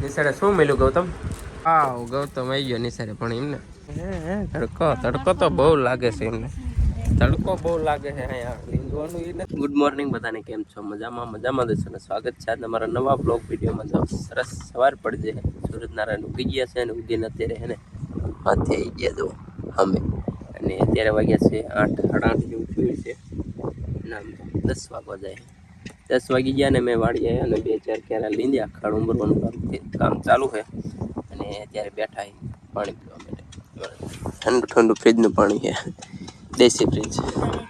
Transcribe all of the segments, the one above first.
નિસારે શું મળ્યું ગૌતમ? હા ગૌતમ આવી ગયો નિસારે પણ એમને તડકો તો બહુ લાગે છે એમને. તડકો બહુ લાગે છે અહીંયા. ગુડ મોર્નિંગ બધાને, કેમ છો? મજામાં દેશો ને સ્વાગત છે આજના મારા નવા બ્લોગ વિડીયોમાં. તો સરસ સવાર પડી જાય, સૂરજ નારાયણ ઉગી ગયા છે અને ઉગીને અત્યારે હે ને હાથે આવી ગયા દો અમે. અને અત્યારે વાગ્યા છે 8, 8:30 જેવું થયું છે. ના 10 વાગવા જાય. 10 વાગી ગયા ને મેં વાડી આવ્યા અને 2-4 ક્યારા લીંદ્યા. ખાડ ઉંબરવાનું કામ ચાલુ છે અને અત્યારે બેઠા પાણી પીવા માટે. ઠંડુ ફ્રીજનું પાણી છે, દેશી ફ્રીજ.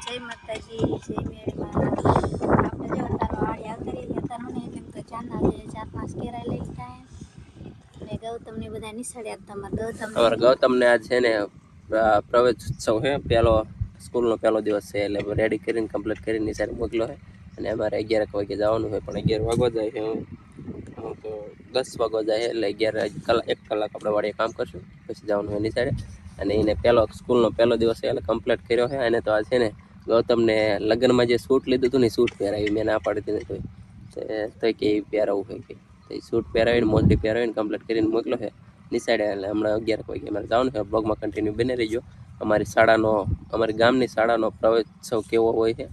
જય માતાજી, જય મેળમાં. આપણે જો વાડી આવતા રહી હતા ને કેમ તો ચાના 4-5 કેરા લઈ લીધા અને ગૌતમને બધા નિસળ્યા. અમારા ગૌતમને આજ છે ને પ્રવેશ ઉત્સવ છે, પહેલો સ્કૂલનો પહેલો દિવસ છે એટલે રેડી કરીને કમ્પ્લીટ કરીને નિસારે મોકલો છે. અને અમારે 11 વાગે જવાનું હોય પણ 11 વાગવા જાય છે. હું તો 10 વાગવા જાય એટલે 1 કલાક આપણે વાડીએ કામ કરશું, પછી જવાનું હોય નિસારે. અને એને સ્કૂલનો પહેલો દિવસ એટલે કમ્પ્લીટ કર્યો છે. અને તો આ છે ને ગૌતમને લગ્નમાં જે સૂટ લીધું હતું ને સૂટ પહેરાવી, મેં ના પાડી દીધી તો કે પહેરાવું હોય કે તો એ સૂટ પહેરાવીને મોજડી પહેરાવીને કમ્પ્લીટ કરીને મોકલો છે નિસાડે. એટલે હમણાં 11 વાગે અમારે જવાનું છે. બ્લોગમાં કન્ટિન્યુ બને રહીજો. અમારી ગામની શાળાનો પ્રવેશોત્સવ કેવો હોય છે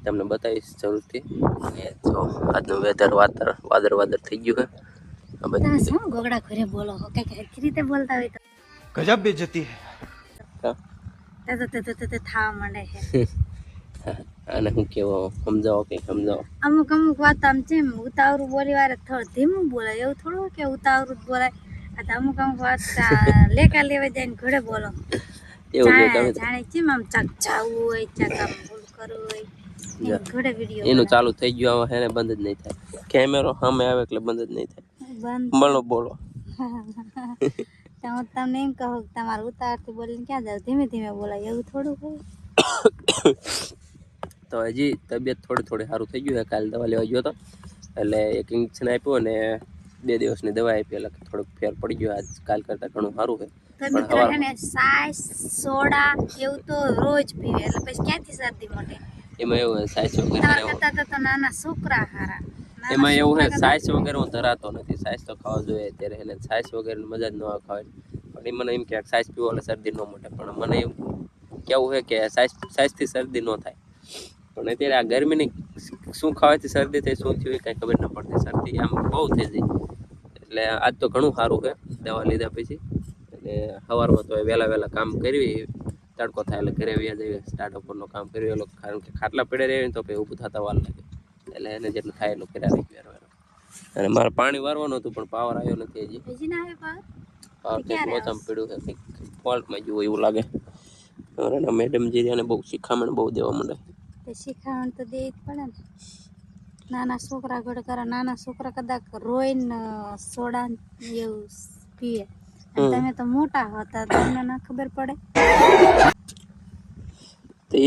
તમને બતાવીશ જરૂરથી. અને તો આજનું વેધર વાદળ થઈ ગયું છે. શું ગોગડા ઘરે બોલો હો કઈ હરખી રીતે બોલતા હોય તો ગજબ બેઇज्जती તે થાવા માંડે છે. આને હું કેવો સમજાવો કે સમજાવો. અમુક વાત આમ છે ઉતાવળું બોલી વારે થોડું ધીમું બોલાય, એવું થોડું કે ઉતાવળું બોલાય. અમુક વાત લેકા લેવા જાય ને ઘરે બોલો. જાણે ચીમ આમ ચકચાવું હોય, ચકામ ભૂલ કરવું હોય ઘરે વિડીયો એનું ચાલુ થઈ ગયું હવે એને બંધ જ નહીં થાય. કેમેરો સામે આવે એટલે બંધ જ નહીં થાય. બોલો હું તમને એમ કહું તમારે ઉતાવળથી બોલીને ક્યાં જાવ, ધીમે ધીમે બોલાય એવું થોડું હોય. તો હજી તબિયત થોડી સારું થઈ ગયું છે. કાલે દવા લેવા ગયો હતો એટલે 1 ઇન્જેક્શન આપ્યું અને 2 દિવસની દવા આપી એટલે થોડોક ફેર પડી ગયો. આજ કાલ કરતાં ઘણું સારું છે. પણ સાસ સોડા એવું તો રોજ પીવે એટલે પછી ક્યાંથી શરદી મોટે. એમાં એવું સાસ વગર તો નાના છોકરા હારા. એમાં એવું છે સાસ વગર હું ધરાતો નથી. સાસ તો ખાવા જોઈએ અત્યારે એને સાસ વગર મજા જ ન આવે ખાવાની. પણ એ મને એમ કે સાસ પીવો એટલે શરદી ન મોટે, પણ મને એમ કેવું છે કે સાસથી શરદી ન થાય. પણ અત્યારે આ ગરમીની શું ખાવાથી શરદી થાય, શું થયું કાંઈ ખબર ન પડતી. શરદી આમ બહુ થઈ જાય. એટલે આજ તો ઘણું સારું છે દવા લીધા પછી. અને સવારમાં તો વહેલા કામ કરવી, તડકો થાય એટલે ઘરે વ્યા જઈએ. સ્ટાર્ટ ઉપરનું કામ કર્યું કારણ કે ખાટલા પડે રહે ને તો પછી ઊભું થતા વાર લાગે. એટલે એને જેટલું થાય એટલું કર્યા રાખી. અને મારે પાણી વારવાનું હતું પણ પાવર આવ્યો નથી હજી. પાવર કંઈક ઓછામાં પડ્યું છે, કંઈક ફોલ્ટમાં જુઓ એવું લાગે. મેડમ જીને બહુ શિખામણ બહુ દેવા માંડે. શિખામણ તો દે જ પડે ને. નાના છોકરા ઘડે કરે, નાના છોકરા કદાચ રોઈને સોડા એવું પીએ. તમે તો મોટા હતા, તમને ના ખબર પડે.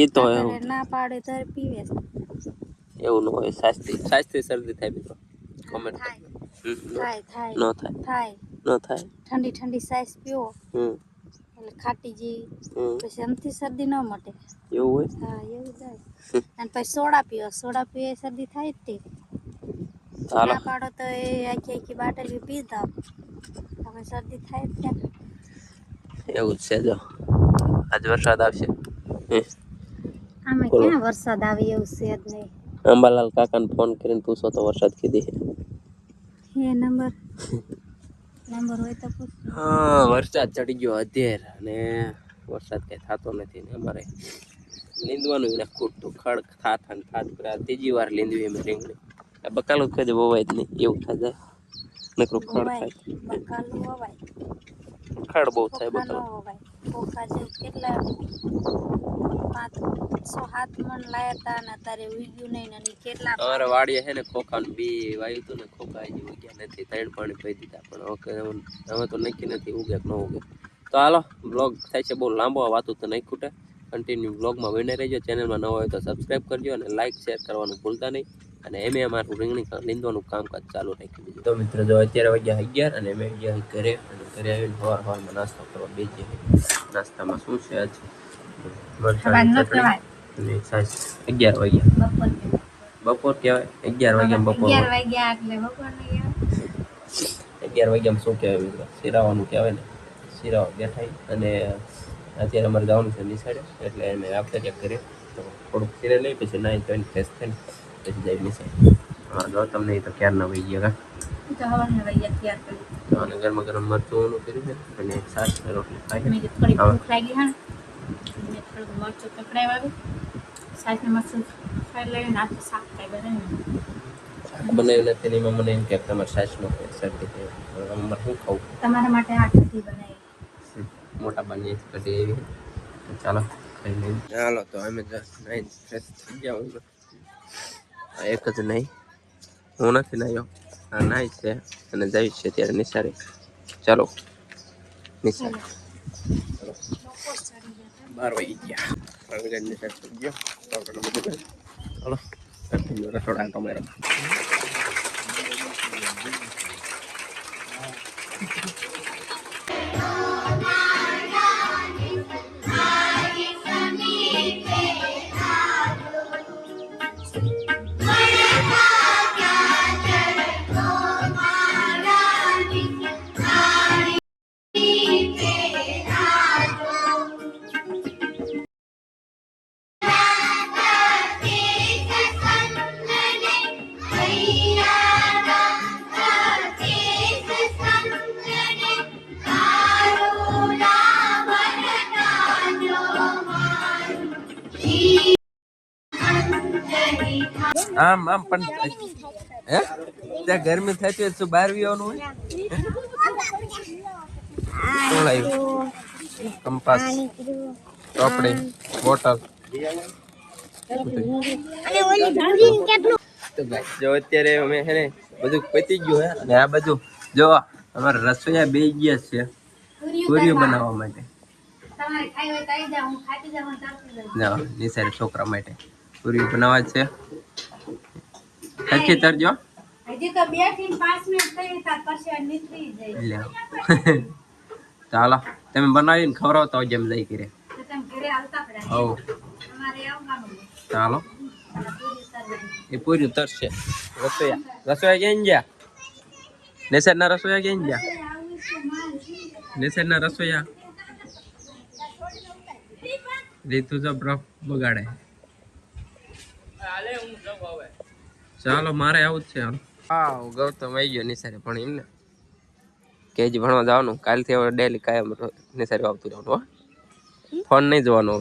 એ તો ના પાડે તો પીવે. એવું ન હોય. સાસ્તી શરદી થાય મિત્રો. કોમેન્ટ થાય ન થાય. ઠંડી સાઈસ પીવો એટલે ખાટી જેવી પછી એમથી શરદી ન મટે. એવું હોય? હા એવું થાય. અને પછી સોડા પીવે શરદી થાય જ તે. ના પાડો તો એ આખી બાટલી પી દો હવે શરદી થાય જ ત્યાં. એવું જ છે. જો આજ વરસાદ આવશે. આમાં ક્યાં વરસાદ આવે એવું છે જ નહીં. અંબાલાલ કાકાને ફોન કરીને પૂછો તો વરસાદ કીધી હે નંબર હોય તો પૂછ. હા વરસાદ ચડી ગયો અત્યારે અને વરસાદ કઈ થતો નથી ને અમારે લીંદવાનું એને ખૂટતું ખડ થાત ત્રીજી વાર લીંદવી એમ રીંગણી. આ બકાલું કદી વવાય જ નહીં એવું થાય. નકરું ખડ થાય. બકાલું વવાય. ખડ બહુ થાય બકાલું. ખોખા જેવું કેટલા 5-6-7 મણ લાયા હતા ને અત્યારે ઉગ્યું નહીં ને કેટલા. અમારે વાડીએ છે ને ખોખાનું બી વાયું હતું ને ખોખા હજી ઉગ્યા નથી. 3 પાણી પી દીધા પણ હવે તો નક્કી નથી ઉગે કે ન ઉગે. તો હાલો બ્લોગ થાય છે બહુ લાંબો, વાતું તો નહીં ખૂટે. કન્ટિન્યુ બ્લોગમાં બને રહેજો. ચેનલમાં નવા હોય તો સબસ્ક્રાઈબ કરજો અને લાઇક શેર કરવાનું ભૂલતા નહીં. અને અમારું રીંગણી લીંદવાનું કામકાજ ચાલુ રાખી દીધું. તો મિત્રો જો અત્યારે વાગ્યા 11 અને અમે ગયા ઘરે આવીને સવારમાં નાસ્તો કરવા બેસી. નાસ્તામાં શું છે આજ? 11 વાગ્યા બપોર કહેવાય. 11 વાગ્યા બપોર. 11 વાગ્યા એટલે બપોર નહીં. 11 વાગ્યામાં શું કહેવાય મિત્રો, શિરાવાનું કહેવાય ને, શિરાવા બેઠા અને અત્યારે અમારે જવાનું છે નિશાળે, એટલે અમે આપણે ચેક કરીએ તો થોડુંક સિરે લઈ પછી નાઈ ધોઈને ફ્રેશ થઈને પછી જાય નિશાળે. હા જો તમને તો ક્યારના વહી ગયા અને ગરમા ગરમ મરચું કર્યું છે અને છાશ ને રોટલી ખાઈ. બનાવ્યું નથી ને એમાં મને એમ કે તમારે છાશ નો શરદી છે, અમારે શું ખાવું તમારા માટે આ કઢી બનાવી. મોટા બની કઢી એવી. ચાલો ખાઈ લઈએ. ચાલો તો અમે નાઈ ફ્રેશ થઈ ગયા. હું એક જ નહીં, હું નથી નાયો, આ નાઈ છે અને જાય છે ત્યારે નિશાળે. ચાલો નિશાળે 12 વાગી ગયા. નિશાળ થઈ ગયો. ચાલો રસોડા ટમેરો. આમ આમ પણ હે ત્યાં ગરમી થતી હોય તો બહાર આવવાનું હોય. શું લાવ્યું? કંપાસ, ચોપડી, બોટલ. તો જો અત્યારે અમે હે ને બધું પતી ગયું હે અને આ બધું જો અમારે રસોઈયા બે ગયા છે પૂરીઓ બનાવવા માટે. નિસારી છોકરા માટે પૂરી બનાવવા છે. કચ્છી તરજો. હજી તો 2 થી 5 મિનિટ થઈ તાર પછી નીકળી જાય. ચાલો તમે બનાવીને ખવડાવો તો જેમ જઈ કરે. તો તમે ઘરે આવતા પડે. હો તમારે આવવાનું. ચાલો એ પૂરી તરશે. રસોયા ક્યાં ગયા? નિસારના રસોયા ક્યાં ગયા? નિસારના રસોયા રીતુ જો બ્રફ બગાડે. ચાલો મારે આવું જ છે. હા ગૌતમ આવી ગયો નિસારે પણ એમને કેજી ભણવા જવાનું. કાલથી હવે ડેલી કાયમ નિસારે આવતું રહેવાનું. ફોન નહીં જોવાનો.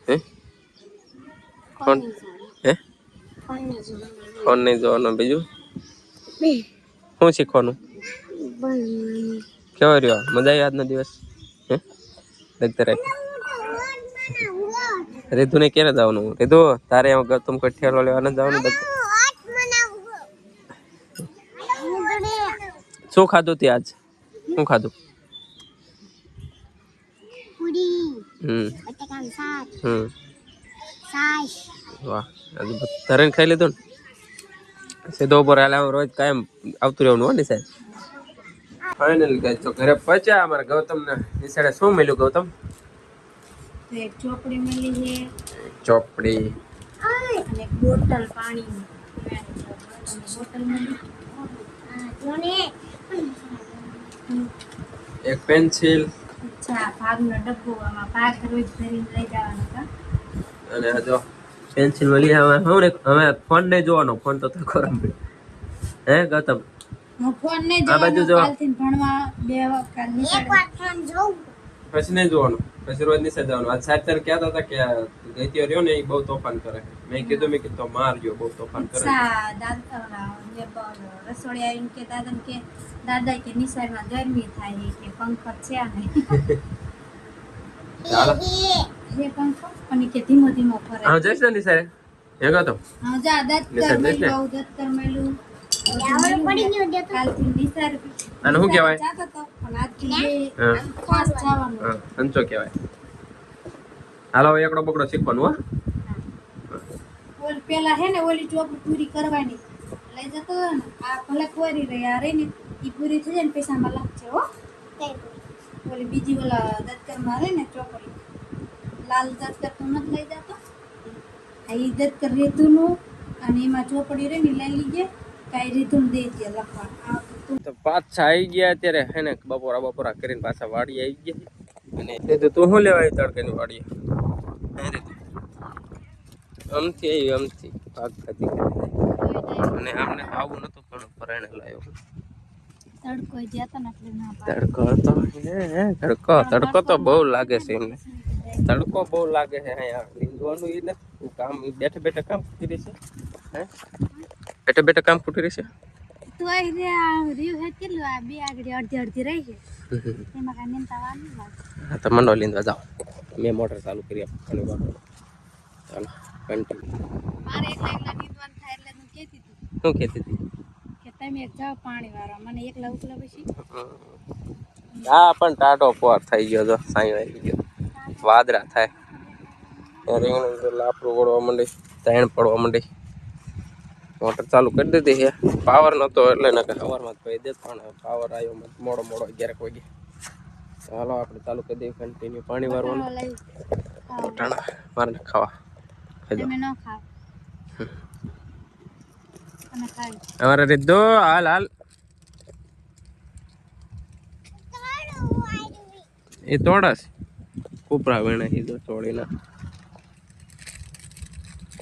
હે ફોન હે ફોન નહીં જોવાનો. બીજું શું શીખવાનું? કેવો રહ્યો? મજા આવી આજનો દિવસ? હે લગતા રાખી. રીતુ ને ક્યારે જવાનું? રીતુ તારે ગૌતમ કોઈ ઠેલો લેવા નથી જવાનું? શું ખાધું તે આજ? શું ખાધું? વાહ ધરેને ખાઈ લીધું ને? સીધો ઉપર હાલ રોજ કાયમ આવતું રહેવાનું હો નિશાળ. ફાઇનલ ગાઈસ તો ઘરે પહોંચ્યા. અમારા ગૌતમ ને નિશાળે શું મળ્યું ગૌતમ? ચોપડી મળી છે, ચોપડી અને બોટલ પાણી બોટલ મળી, એક પેન્સિલ, ભાગનો ડબ્બો. આમાં ભાગ રોજ ભરીને લઈ જવાનો હતો. અને જો પેન્સિલ મળી. હવે હવે ફોન નહીં જોવાનો. ફોન તો ખોરામ હે ગૌતમ? હું ફોન નહીં આ બાજુ જોવાનો. જો કાલથી ભણવા 2 વખત નિશાળે ફોન જોઉં પછી નહીં જોવાનું. પછી રોજ નિશાળ જવાનું. આજ સાચર કહેતા હતા કે ગઈતીઓ રહ્યો ને એ બહુ તોફાન કરે. મેં કીધું તો મારજો, બહુ તોફાન કરે. રસોડી આવીને કે દાદા કે નિશાળમાં ગરમી થાય કે પંખો છે નહીં. ચાલો જે પંખો અને કે ધીમો ધીમો ફરે. હા જઈશ ને નિશાળે? હે ગૌતમ? હા જા દત્તર મેલું. કાલથી નિશાળ આને શું કહેવાય? જાતો તો પણ આજથી ખાસ જવાનું. હા અંચો કહેવાય. હાલો એકડો બકડો શીખવાનું. હો ઓલ પેલા હે ને ઓલી ચોપડી પૂરી કરવાની લઈ જતો ને. આ ભલે કોરી રહી આ રહી ને ઈ પૂરી થઈ જાય ને પૈસામાં લાગશે. હો ઓલી બીજી ઓલા દત્તરમાં રહે ને ચોપડી લાલ દત્તર તો નથી લઈ જતો. આ ઈ દત્તર રેતુનું અને એમાં ચોપડી રહે ને લઈ લીજે. કાંઈ રીધું દે છે લખવા. આ તો તો પાછા આવી ગયા અત્યારે હે ને બપોરા કરીને પાછા વાડી આવી ગયા અને તે તો તું શું લેવા આવી તડકાની વાડીએ આમથી આવી આમથી ભાગ ખાતી અને આમને તો આવું નતું પણ પરાણે લાવ્યો તડકો જ્યાં તો એટલે ના તડકો તો બહુ લાગે છે એમને તડકો બહુ લાગે છે અહીંયા લીંદવાનું એ ને કામ બેઠે કામ ખૂટી રહી છે હે બેઠે કામ ખૂટી રહી છે તું અહીં રહ્યું હે કેટલું આ બે આગળ અડધી રહી છે એમાં કાંઈ નીંદવાનું લાગે હા તો મંડો લીંદવા જાઓ મેં મોટર ચાલુ કરી આપવાની ચાલો કન્ટિન્યુ મારે એકલા નીંદવાનું થાય એટલે હું કહેતી હતી શું કહેતી હતી કે તમે જાઓ પાણી વાળવા મને એકલા ઉકલા પછી હા પણ ટાટો પોર થઈ ગયો તો સાંઈ વાગી ગયો વાદળા થાય રીંગણ લાપડું પડવા માંડી તાણ પડવા માંડી મોટર ચાલુ કરી દીધી છે પાવર નહોતો એટલે ને સવારમાં કહી દે પણ પાવર આવ્યો મોડો 11 વાગે ચાલો આપણે ચાલુ કરી દઈએ કન્ટિન્યુ પાણી વારવાનું ટાણા મારે ખાવા તમે ન ખાવ તમે ખાઈ અમારે રીધો હાલ એ તોડસ કુપરા વેણે કીધું તોડીને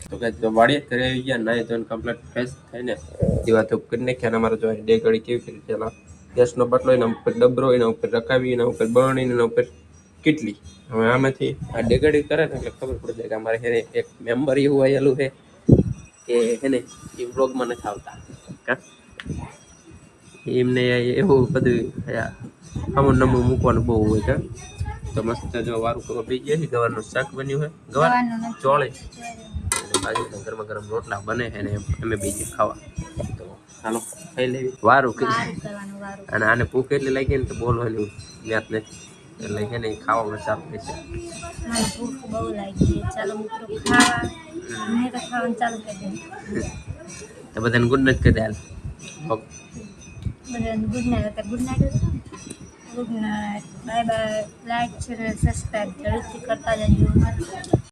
તો કે તો વાડીએ ઘરે આવી ગયા નાઈ ધોઈને કમ્પ્લીટ ફ્રેશ થઈને દીવા ધૂપ કરી નાખ્યા અને અમારે જો ડે ઘડી કેવી કરી પેલા ગેસનો બટલો એના ઉપર ડબરો એના ઉપર રકાવી એના ઉપર બરણી એના ઉપર કેટલી હવે આમાંથી આ ડેગડી કરે ને એટલે ખબર પડી જાય કે અમારે હેને એક મેમ્બર એવું આવેલું છે કે હેને એ વ્લોગમાં નથી આવતા કા એમને એવું બધું અમુક નમું મૂકવાનું બહુ હોય કા તો મસ્ત જો વારું કરવા બી ગયા ગવારનું શાક બન્યું છે ગવાર ચોળે બાજુના ગરમ રોટલા બને છે ને અમે બીજે ખાવા તો ચાલો ખાઈ લેવી વારું અને આને ભૂખ એટલી લાગી ને તો બોલવાની વ્યાત નથી એટલે છે ને ખાવામાં ચાલુ રહેશે મને ભૂખ બહુ લાગી ચાલો મિત્રો ખાવા મેં તો ખાવાનું ચાલુ કરી દઉં તો બધાને ગુડ નાઇટ કહી દે હાલ બધાને good night bye bye like share subscribe જરૂરથી કરતા જજો